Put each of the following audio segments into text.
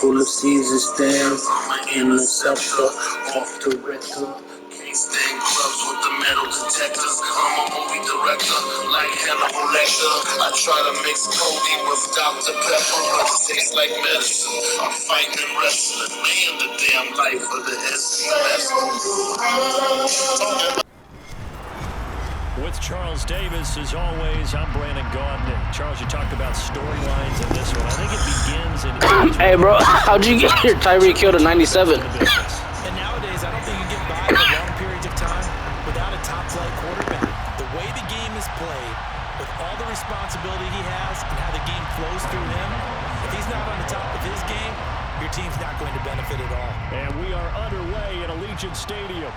full of Caesar stamps. I'm an interceptor, off the record. Can't stand clubs with the metal detectors. I'm a movie director, like Hannibal Lecter. I try to mix Cody with Dr. Pepper, but it tastes like medicine. I'm fighting and wrestling, laying the damn life of the SCS. With Charles Davis, as always, I'm Brandon Gaudin. Charles, you talked about storylines in this one. I think it begins in... Hey, bro, how'd you get your Tyreek Hill to 97? And nowadays, I don't think you get by for long periods of time without a top-flight quarterback. The way the game is played, with all the responsibility he has and how the game flows through him, if he's not on the top of his game, your team's not going to benefit at all. And we are underway at Allegiant Stadium.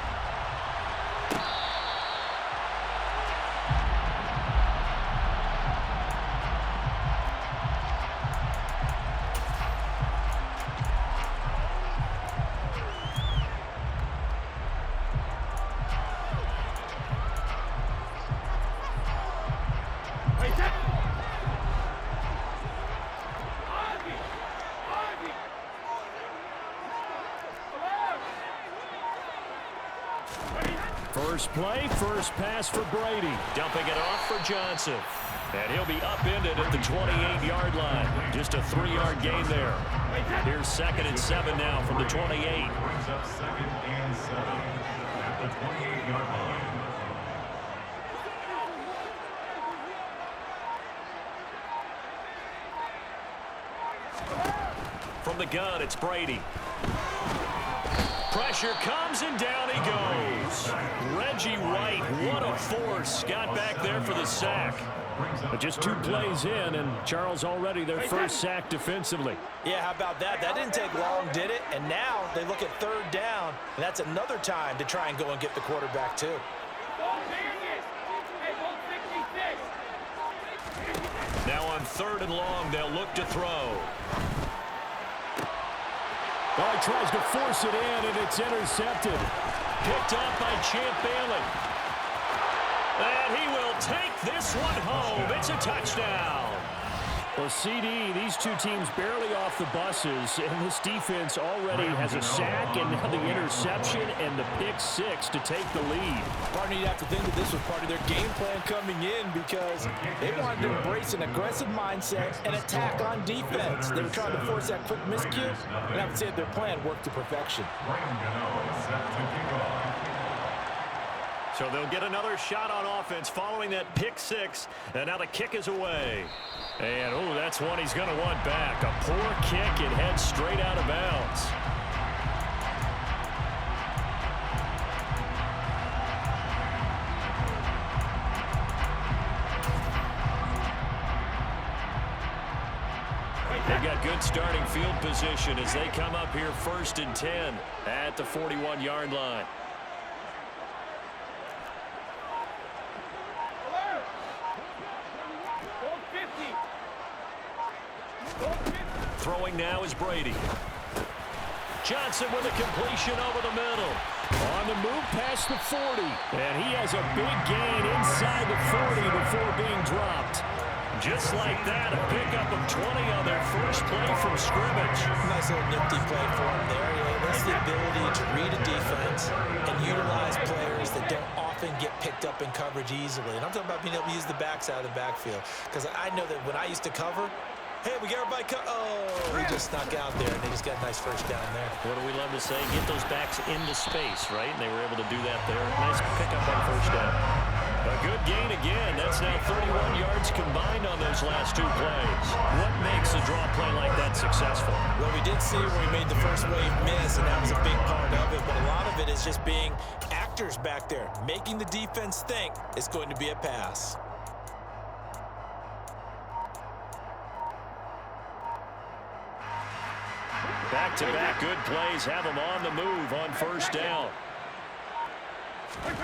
First play, first pass for Brady. Dumping it off for Johnson. And he'll be upended at the 28-yard line. Just a 3-yard gain there. Here's 2nd and 7 now from the 28. Brings up 2nd and 7 at the 28-yard line. From the gun, it's Brady. Pressure comes, and down he goes. Reggie White, what a force. Got back there for the sack. But just 2 plays in, and Charles already their first sack defensively. Yeah, how about that? That didn't take long, did it? And now they look at 3rd down, and that's another time to try and go and get the quarterback, too. Now on 3rd and long, they'll look to throw. Oh, he tries to force it in, and it's intercepted. Picked up by Champ Bailey. And he will take this one home. It's a touchdown. Well, CD, these 2 teams barely off the buses, and this defense already has a sack and now the interception and the pick 6 to take the lead. Partner, you'd have to think that this was part of their game plan coming in because they wanted to embrace an aggressive mindset and attack on defense. They were trying to force that quick miscue, and I would say their plan worked to perfection. So they'll get another shot on offense following that pick 6, and now the kick is away. And, oh, that's one he's going to want back. A poor kick, it heads straight out of bounds. They've got good starting field position as they come up here 1st and 10 at the 41-yard line. Throwing now is Brady. Johnson with a completion over the middle. On the move past the 40. And he has a big gain inside the 40 before being dropped. Just like that, a pickup of 20 on their first play from scrimmage. Nice little nifty play for him there. Yeah, that's the ability to read a defense and utilize players that don't often get picked up in coverage easily. And I'm talking about being able to use the backside of the backfield. Because I know that when I used to cover, hey, we got everybody he just snuck out there, and they just got a nice first down there. What do we love to say? Get those backs into space, right? And they were able to do that there. Nice pickup on first down. A good gain again. That's now 31 yards combined on those last 2 plays. What makes a draw play like that successful? Well, we did see where we made the first wave miss, and that was a big part of it. But a lot of it is just being actors back there, making the defense think it's going to be a pass. Back-to-back good plays have them on the move on first down.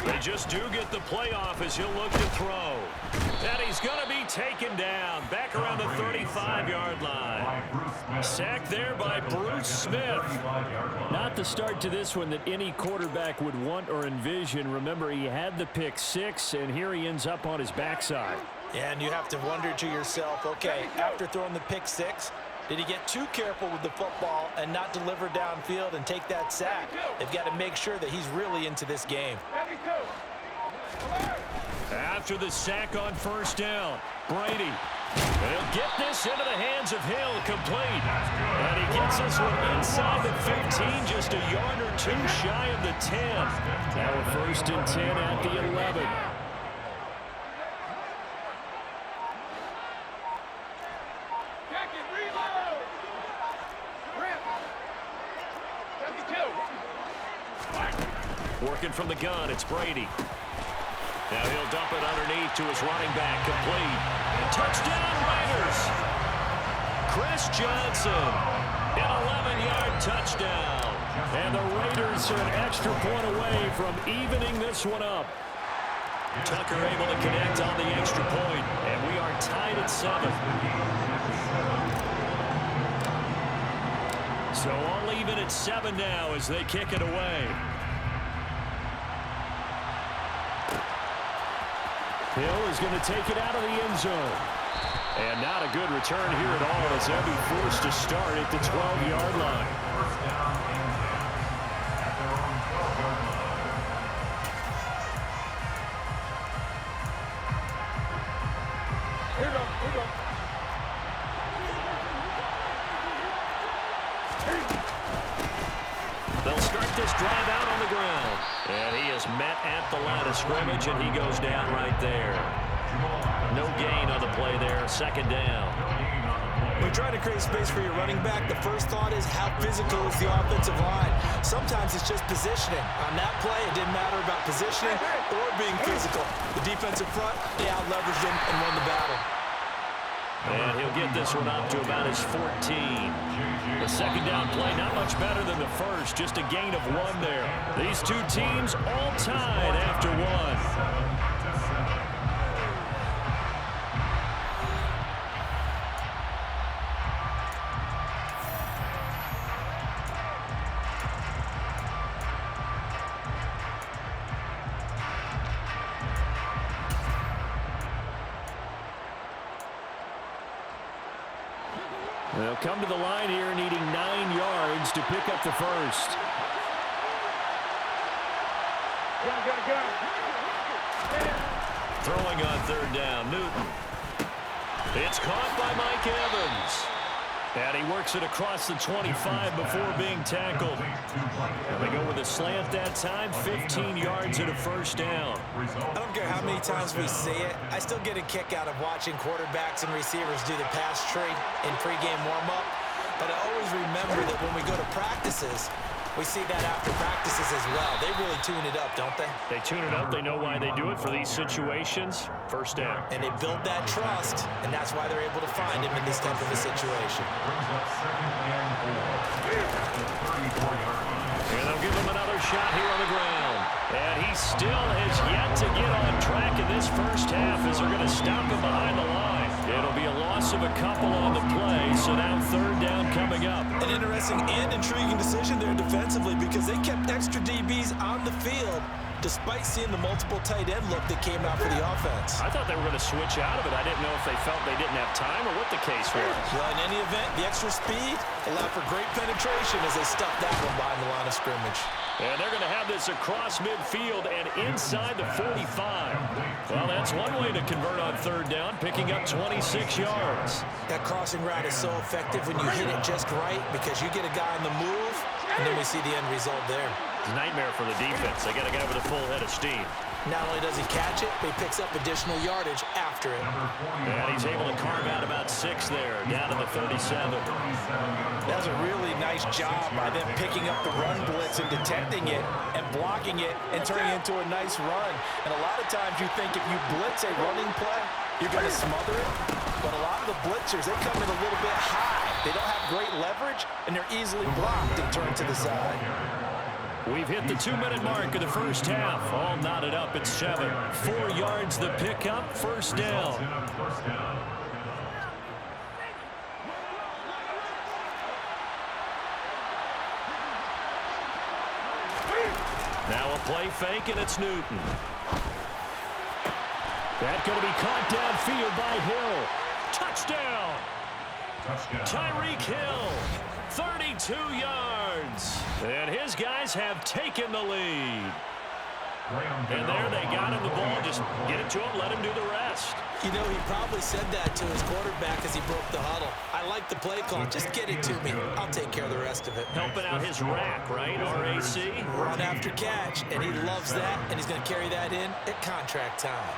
They just do get the playoff as he'll look to throw. And he's going to be taken down back around the 35-yard line. Sacked there by Bruce Smith. Not the start to this one that any quarterback would want or envision. Remember, he had the pick 6, and here he ends up on his backside. Yeah, and you have to wonder to yourself, okay, after throwing the pick 6, Did he get too careful with the football and not deliver downfield and take that sack? They've got to make sure that he's really into this game. After the sack on first down, Brady. He'll get this into the hands of Hill, complete. And he gets this one inside the 15, just a yard or two shy of the 10. Now a 1st and 10 at the 11. Working from the gun, it's Brady. Now he'll dump it underneath to his running back, complete. Touchdown, Raiders! Chris Johnson, an 11-yard touchdown. And the Raiders are an extra point away from evening this one up. Tucker able to connect on the extra point, and we are tied at 7. So all even at 7 now as they kick it away. Hill is going to take it out of the end zone. And not a good return here at all as they'll be forced to start at the 12-yard line. First down and 10 at their own 12-yard line. Here we go. They'll start this drive out on the ground. And he is met at the line of scrimmage, and he goes down right there. No gain on the play there, 2nd down. When you're trying to create space for your running back, the first thought is how physical is the offensive line. Sometimes it's just positioning. On that play, it didn't matter about positioning or being physical. The defensive front, they out-leveraged him and won the battle. And he'll get this one up to about his 14. The 2nd down play, not much better than the first, just a gain of 1 there. These two teams all tied after 1. They'll come to the line here needing 9 yards to pick up the first. Throwing on 3rd down, Newton. It's caught by Mike Evans. And he works it across the 25 before being tackled. And they go with a slant that time, 15 yards and a 1st down. I don't care how many times we see it. I still get a kick out of watching quarterbacks and receivers do the pass tree in pregame warm-up. But I always remember that when we go to practices, we see that after practices as well. They really tune it up, don't they? They tune it up. They know why they do it for these situations. 1st down. And they build that trust, and that's why they're able to find him in this type of a situation. Brings up 2nd and 4 at the 34-yard line. And they'll give him another shot here on the ground. And he still has yet to get on track in this first half as they're going to stop him behind the line. It'll be a loss of a couple on the play, so now 3rd down coming up. An interesting and intriguing decision there defensively because they kept extra DBs on the field despite seeing the multiple tight end look that came out for the offense. I thought they were going to switch out of it. I didn't know if they felt they didn't have time or what the case was. Well, in any event, the extra speed allowed for great penetration as they stuffed that one behind the line of scrimmage. And they're going to have this across midfield and inside the 45. Well, that's one way to convert on 3rd down, picking up 26 yards. That crossing route is so effective when you hit it just right because you get a guy on the move, and then we see the end result there. It's a nightmare for the defense. They got a guy with a full head of steam. Not only does he catch it, but he picks up additional yardage after it. And he's able to carve out about 6 there, down to the 37. That was a really nice job by them picking up the run blitz and detecting it and blocking it and turning it into a nice run. And a lot of times you think if you blitz a running play, you're going to smother it. But a lot of the blitzers, they come in a little bit high. They don't have great leverage, and they're easily blocked and turned to the side. We've hit the 2-minute mark of the first half. All knotted up at 7. 4 yards the pickup, 1st down. Now a play fake, and it's Newton. That's going to be caught downfield by Hill. Touchdown! Tyreek Hill, 32 yards. And his guys have taken the lead. And there they got him the ball. Just get it to him, let him do the rest. You know, he probably said that to his quarterback as he broke the huddle. I like the play call. Just get it to me. I'll take care of the rest of it. Helping out his rack, right? RAC. Run after catch, and he loves that, and he's going to carry that in at contract time.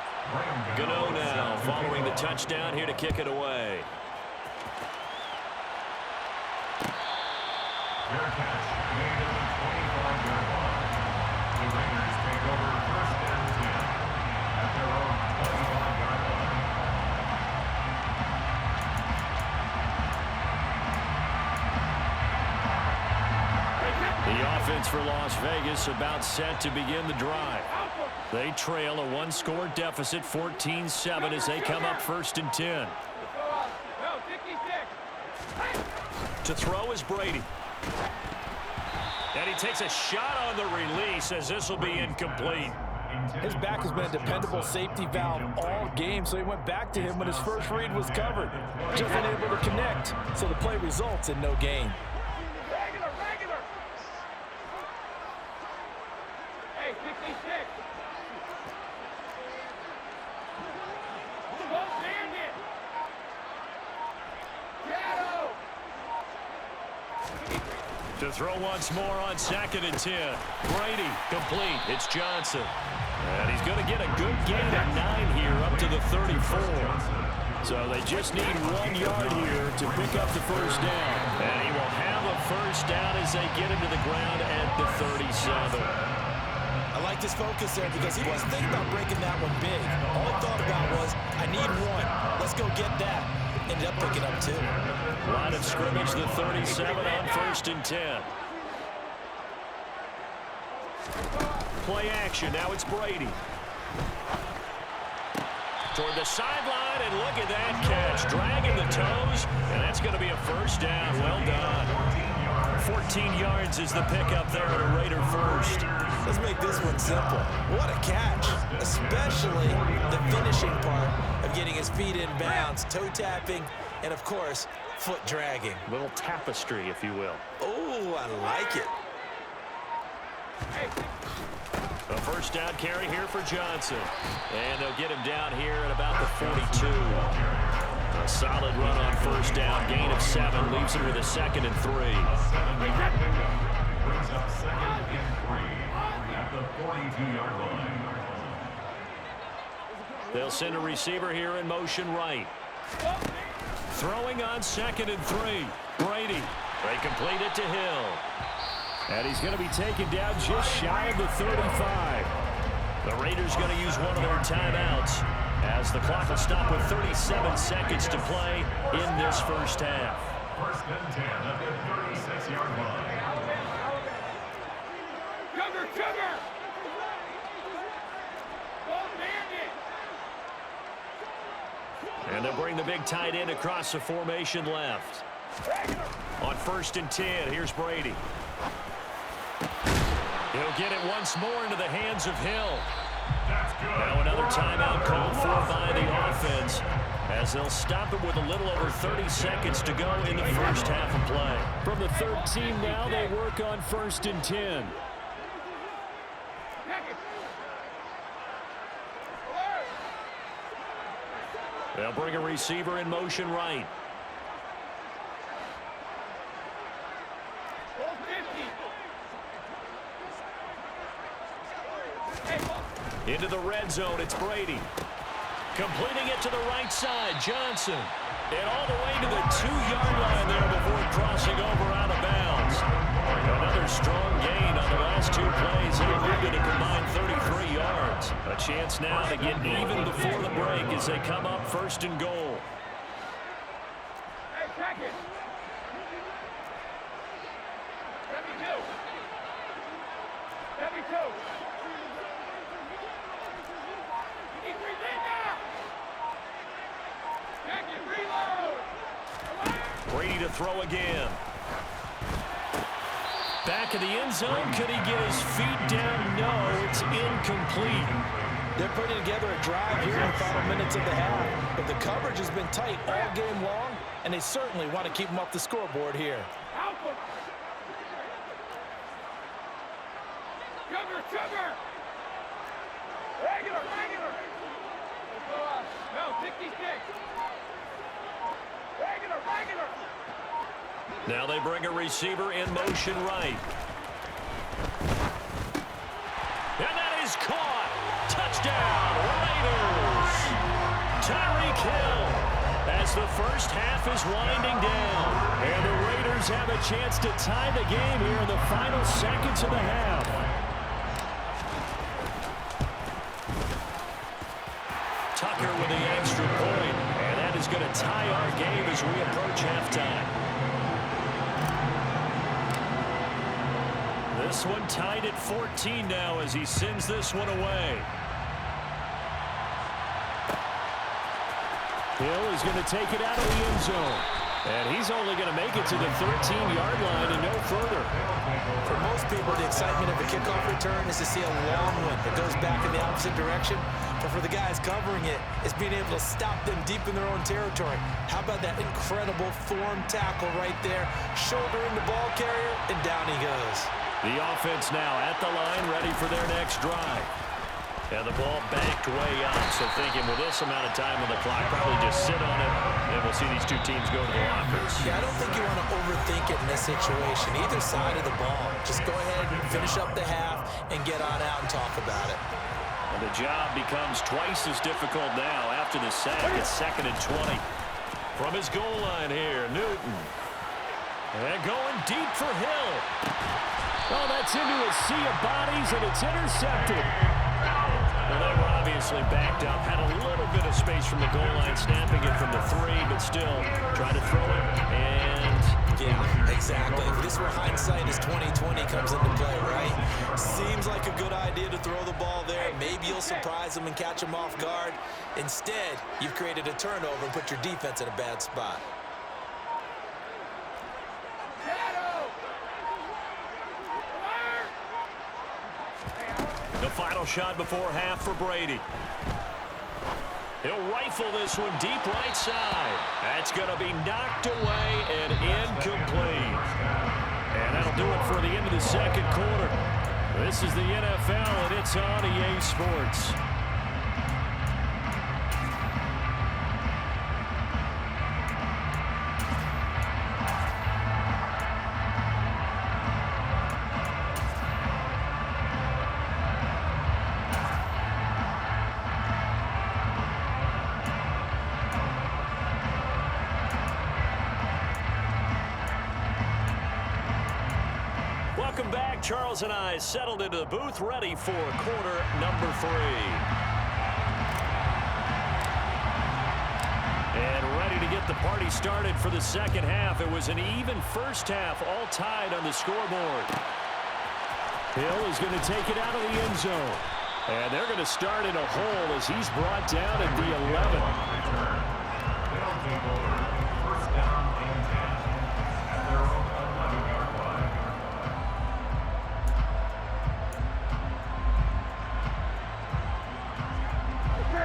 Gano now following the touchdown here to kick it away. Fair catch made at the 25-yard line. The Raiders take over 1st and 10 at their own 25-yard line. The offense for Las Vegas about set to begin the drive. They trail a one-score deficit, 14-7, as they come up 1st and 10. To throw is Brady. And he takes a shot on the release as this will be incomplete. His back has been a dependable safety valve all game, so he went back to him when his first read was covered. Just unable to connect, so the play results in no gain. Hey, 66. To throw once more on 2nd and 10. Brady complete. It's Johnson. And he's going to get a good gain of 9 here up to the 34. So they just need 1 yard here to pick up the first down. And he will have a first down as they get him to the ground at the 37. I like this focus there because he wasn't thinking about breaking that one big. All he thought about was, I need 1. Let's go get that. Ended up picking up 2. Line of scrimmage, the 37 on 1st and 10. Play action. Now it's Brady. Toward the sideline, and look at that catch. Dragging the toes, and that's going to be a first down. Well done. 14 yards is the pickup there at a Raider first. Let's make this one simple. What a catch, especially the finishing part of getting his feet in bounds, toe tapping, and of course, foot dragging. Little tapestry, if you will. Oh, I like it. A first down carry here for Johnson. And they'll get him down here at about the 42. A solid run on first down. Gain of 7 leaves him with a 2nd and 3. Brings up 2nd and 3 at the 42-yard line. They'll send a receiver here in motion right. Throwing on 2nd and 3. Brady. They complete it to Hill. And he's going to be taken down just shy of the 35. The Raiders going to use one of their timeouts as the clock will stop with 37 seconds to play in this first half. 1st and 10 at the 36-yard line. Sugar! And they'll bring the big tight end across the formation left. On 1st and 10, here's Brady. He'll get it once more into the hands of Hill. Now another timeout called for by the offense as they'll stop it with a little over 30 seconds to go in the first half of play. From the 13 now, they work on 1st and 10. They'll bring a receiver in motion right. Into the red zone, it's Brady. Completing it to the right side, Johnson. And all the way to the 2-yard line there before crossing over out of bounds. Another strong gain on the last 2 plays. They moved it a combined 33 yards. A chance now to get even before the break as they come up 1st and goal. Hey, check it. Let me go. Brady to throw again. Back in the end zone. Could he get his feet down? No, it's incomplete. They're putting together a drive here in the final minutes of the half. But the coverage has been tight all game long. and they certainly want to keep them off the scoreboard here. Help him! Sugar! Regular! No, 66! Regular! Now they bring a receiver in motion right. And that is caught. Touchdown, Raiders. Tyreek Hill as the first half is winding down. And the Raiders have a chance to tie the game here in the final seconds of the half. Tucker with the extra point. And that is going to tie our game as we approach halftime. This one tied at 14 now as he sends this one away. Hill is going to take it out of the end zone. And he's only going to make it to the 13-yard line and no further. For most people, the excitement of a kickoff return is to see a long one that goes back in the opposite direction. But for the guys covering it, it's being able to stop them deep in their own territory. How about that incredible form tackle right there? Shouldering the ball carrier, and down he goes. The offense now at the line, ready for their next drive. And the ball backed way up, so thinking with this amount of time on the clock, probably just sit on it, and we'll see these two teams go to the lockers. Yeah, I don't think you want to overthink it in this situation, either side of the ball. Just go ahead and finish up the half and get on out and talk about it. And the job becomes twice as difficult now after the sack. It's 2nd and 20. From his goal line here, Newton. And going deep for Hill. Oh, that's into a sea of bodies, and it's intercepted. Well, they were obviously backed up, had a little bit of space from the goal line, snapping it from the 3, but still trying to throw it, and... Yeah, exactly. If this were hindsight as 2020 comes into play, right? Seems like a good idea to throw the ball there. Maybe you'll surprise them and catch them off guard. Instead, you've created a turnover and put your defense in a bad spot. The final shot before half for Brady. He'll rifle this one deep right side. That's going to be knocked away and incomplete. And that'll do it for the end of the second quarter. This is the NFL, and it's on EA Sports. Welcome back. Charles and I settled into the booth, ready for quarter number 3. And ready to get the party started for the second half. It was an even first half, all tied on the scoreboard. Hill is going to take it out of the end zone. And they're going to start in a hole as he's brought down at the 11.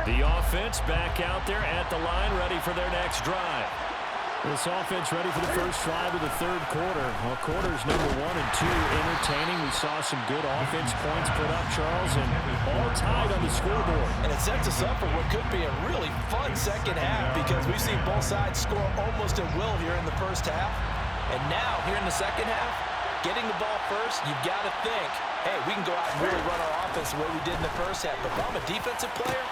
The offense back out there at the line, ready for their next drive. This offense ready for the first drive of the third quarter. Well, quarters number 1 and 2 entertaining. We saw some good offense points put up, Charles, and all tied on the scoreboard. And it sets us up for what could be a really fun second half because we've seen both sides score almost at will here in the first half. And now, here in the second half, getting the ball first, you've got to think, hey, we can go out and really run our offense the way we did in the first half. But if I'm a defensive player,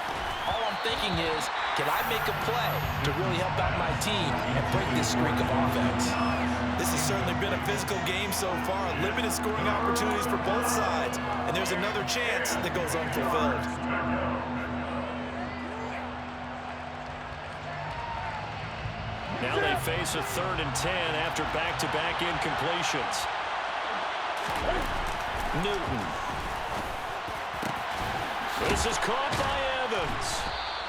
all I'm thinking is, can I make a play to really help out my team and break this streak of offense? This has certainly been a physical game so far. Limited scoring opportunities for both sides. And there's another chance that goes unfulfilled. Now they face a 3rd and 10 after back-to-back incompletions. Newton. This is caught by Evans.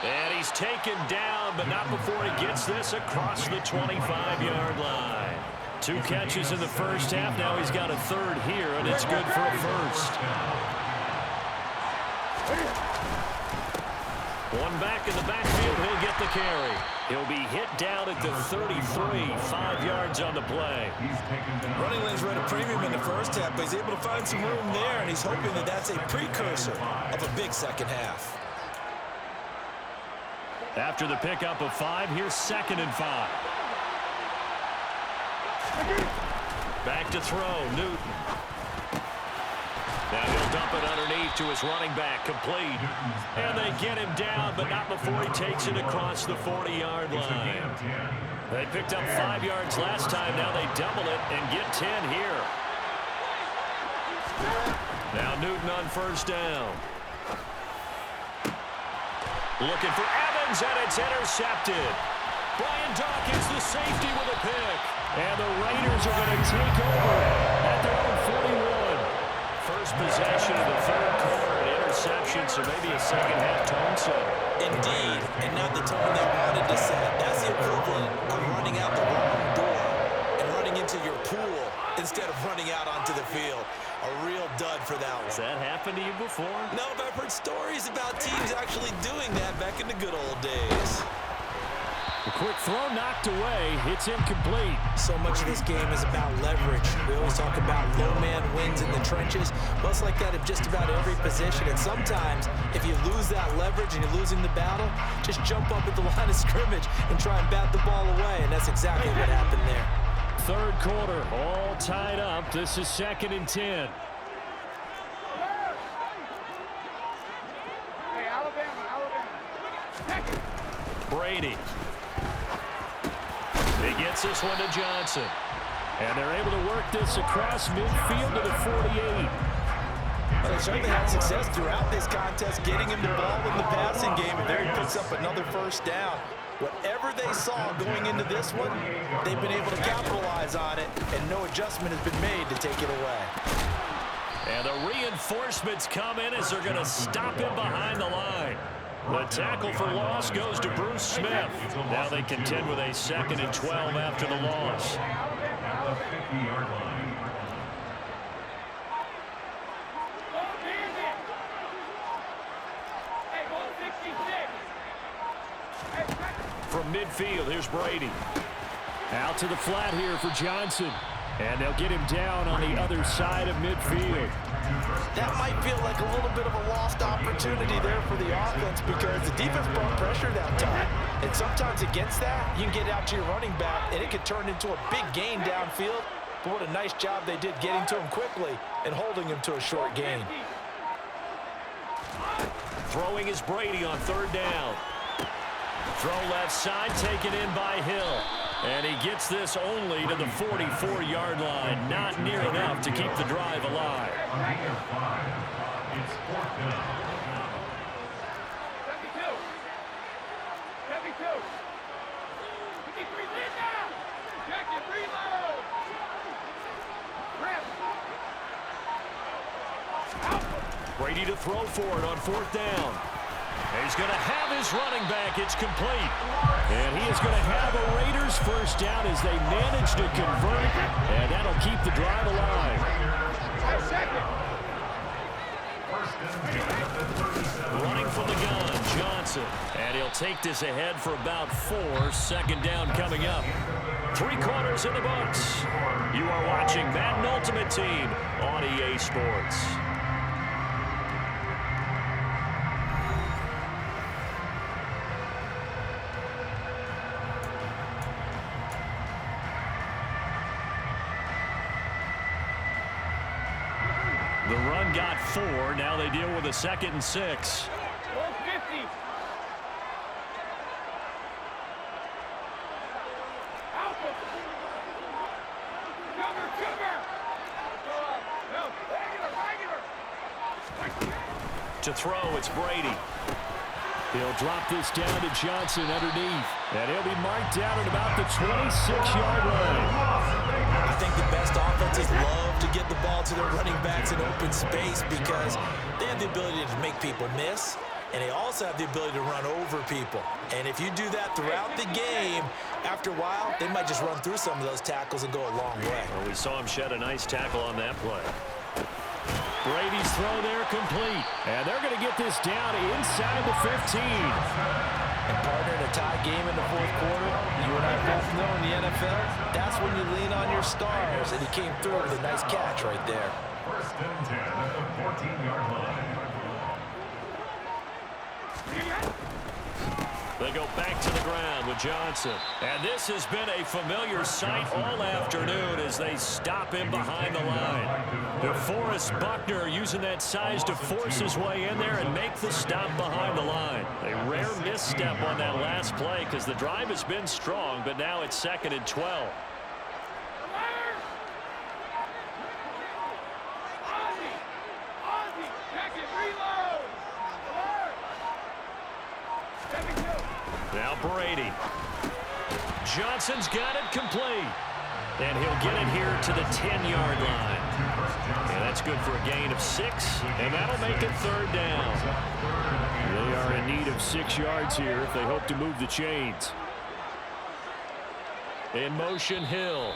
And he's taken down, but not before he gets this across the 25-yard line. 2 catches in the first half. Now he's got a 3rd here, and it's good for a first. One back in the backfield, he'll get the carry. He'll be hit down at the 33, 5 yards on the play. Running lanes were at a premium in the first half, but he's able to find some room there, and he's hoping that that's a precursor of a big second half. After the pickup of 5, here's 2nd and 5. Back to throw, Newton. Now he'll dump it underneath to his running back, complete. And they get him down, but not before he takes it across the 40-yard line. They picked up 5 yards last time. Now they double it and get 10 here. Now Newton on 1st down. Looking for Evans, and it's intercepted. Brian Dawkins, the safety, with a pick. And the Raiders are going to take over at their own 41. First possession of the 3rd quarter, an interception, so maybe a second-half tone setter. Indeed, and not the tone they wanted to set. That's the equivalent of running out the wrong door and running into your pool instead of running out onto the field. A real dud for that one. Has that happened to you before? No, but I've heard stories about teams actually doing that back in the good old days. A quick throw knocked away. It's incomplete. So much of this game is about leverage. We always talk about low man wins in the trenches. Well, it's like that in just about every position. And sometimes, if you lose that leverage and you're losing the battle, just jump up at the line of scrimmage and try and bat the ball away. And that's exactly what happened there. 3rd quarter, all tied up. This is 2nd and 10. Hey, Alabama. Brady. He gets this one to Johnson. And they're able to work this across midfield to the 48. Well, they certainly had success throughout this contest, getting him the ball in the passing game, and there he picks up another 1st down. Whatever they saw going into this one, they've been able to capitalize on it, and no adjustment has been made to take it away. And the reinforcements come in as they're going to stop him behind the line. The tackle for loss goes to Bruce Smith. Now they contend with a 2nd and 12 after the loss. At the 50-yard line. From midfield, here's Brady. Out to the flat here for Johnson. And they'll get him down on the other side of midfield. That might feel like a little bit of a lost opportunity there for the offense because the defense brought pressure that time. And sometimes against that, you can get out to your running back, and it could turn into a big gain downfield. But what a nice job they did getting to him quickly and holding him to a short gain. Throwing is Brady on 3rd down. Throw left side, taken in by Hill. And he gets this only to the 44-yard line. Not near enough to keep the drive alive. It's 4th down. 72. 53 lead now. Check it, reload. Rip. Brady to throw for it on 4th down. He's going to have his running back. It's complete. And he is going to have a Raiders 1st down as they manage to convert. And that'll keep the drive alive. Running from the gun, Johnson. And he'll take this ahead for about 4. 2nd down coming up. 3 quarters in the books. You are watching Madden Ultimate Team on EA Sports. The run got 4. Now they deal with a 2nd and 6. 50. To throw, it's Brady. He'll drop this down to Johnson underneath. And he'll be marked down at about the 26-yard line. I think the best offenses love to get the ball to their running backs in open space because they have the ability to make people miss, and they also have the ability to run over people. And if you do that throughout the game, after a while, they might just run through some of those tackles and go a long way. Well, we saw him shed a nice tackle on that play. Brady's throw there complete. And they're going to get this down inside the 15. And partner, in a tie game in the fourth quarter, you and I both know in the NFL, that's when you lean on your stars. And he came through with a nice catch right there. First and 10 at the 14-yard line. They go back to the ground with Johnson. And this has been a familiar sight all afternoon as they stop him behind the line. DeForest Buckner using that size to force his way in there and make the stop behind the line. A rare misstep on that last play because the drive has been strong, but now it's 2nd and 12. Now Brady. Johnson's got it complete. And he'll get it here to the 10-yard line. And that's good for a gain of 6. And that'll make it 3rd down. They are in need of 6 yards here if they hope to move the chains. In motion, Hill.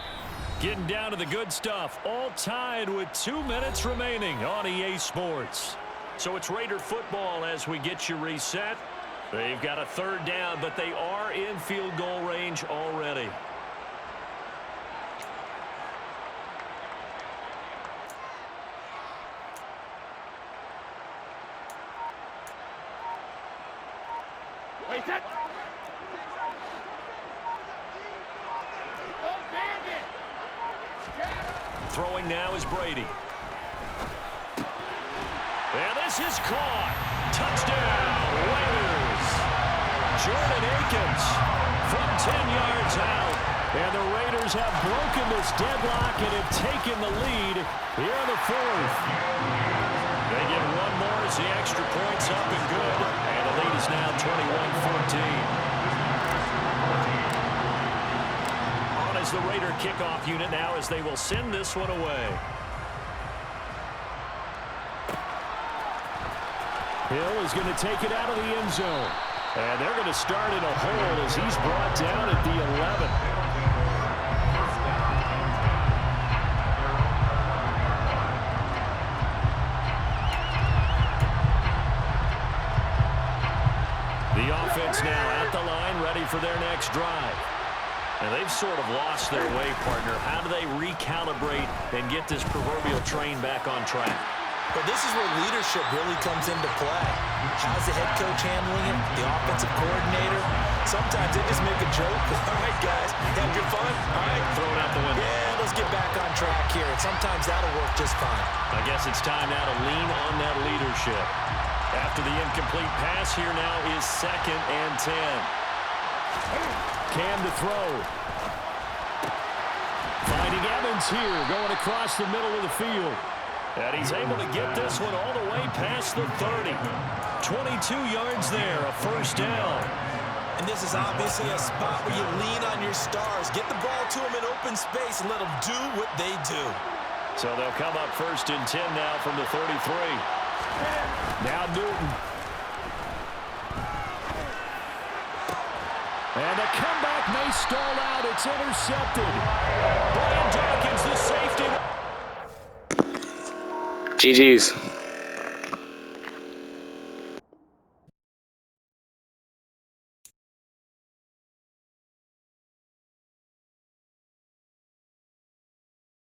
Getting down to the good stuff. All tied with 2 minutes remaining on EA Sports. So it's Raider football as we get you reset. They've got a 3rd down, but they are in field goal range already. Wait, that. Throwing now is Brady. And this is caught. Touchdown, Raiders. Jordan Akins from 10 yards out. And the Raiders have broken this deadlock and have taken the lead here in the 4th. They get one more as the extra point's up and good. And the lead is now 21-14. On as the Raider kickoff unit now as they will send this one away. Hill is going to take it out of the end zone. And they're going to start in a hole as he's brought down at the 11. The offense now at the line, ready for their next drive. And they've sort of lost their way, partner. How do they recalibrate and get this proverbial train back on track? But this is where leadership really comes into play. How's the head coach handling it? The offensive coordinator? Sometimes they just make a joke. All right, guys, have your fun? All right. Throw it out the window. Yeah, let's get back on track here. And sometimes that'll work just fine. I guess it's time now to lean on that leadership. After the incomplete pass, here now is 2nd and 10. Cam to throw. Finding Evans here, going across the middle of the field. And he's able to get this one all the way past the 30. 22 yards there, a 1st down. And this is obviously a spot where you lean on your stars. Get the ball to them in open space and let them do what they do. So they'll come up 1st and 10 now from the 33. Now Newton. And the comeback may stall out. It's intercepted. Brian Dawkins, the safety. GG's.